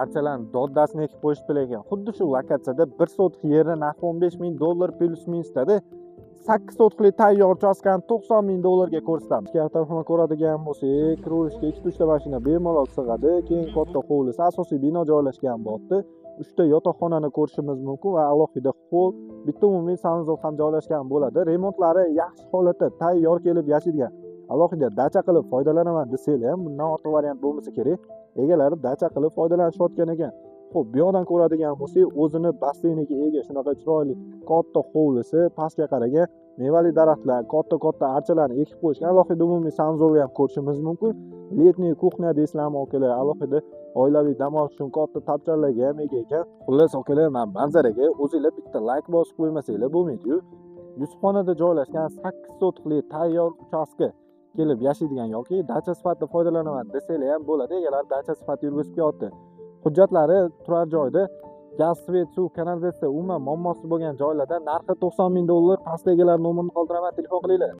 archalarni doddasini ekib qo'yishib ekan. Xuddi shu lokatsiyada 1 sotix yerni narxi $15,000 plus minusda 8 sotiklik tayyor uchastkani $90,000 ko'rsatamiz. Avtoxona ko'radigan bo'lsak, kirovishga 2 mashina bemalol sig'adi. Keyin katta hovlisi, asosiy bino joylashgan bo'ldi. 3 ta yotoqxonani ko'rishimiz mumkin va alohida hol, bitta umumiy sanuzol ham joylashgan bo'ladi. Remontlari yaxshi holatda, tayyor kelib yashaydigan. Alohida dacha qilib foydalanaman desanglar ham bundan ortiq variant bo'lmasa kerak. Egalari dacha qilib foydalanishayotgan ekan. Xo'p, bu yoqdan ko'radigan bo'lsak, o'zini basseyniga ega shunaqa chiroyli katta hovlisi, pastga qaragan mevali daraxtlar, katta archalarni ekib qo'yishgan. Alohida umumiy sanuzolni ham ko'rishimiz mumkin. Letniy kuxnya deysizlarmi akalar, alohida oilaviy dam olish uchun katta tapcharlarga ham ega ekan. Xullas akalar, men manzaraga o'zingizlar bitta like bosib qo'ymasanglar bo'lmaydi-yu. Yusufxonada joylashgan 8 sotikli tayyor uchastka kelib yashaydigan yoki dacha sifatida foydalanaman desanglar ham bo'ladi. Egalar dacha sifatida yurgizib qo'yapti. Hujjatlari turar joyda gaz, svet, suv, kanalizatsiya umuman muammosi bo'lgan joylarda narxi $90,000. Past egalar nomerini qoldiraman, telefon qilinglar.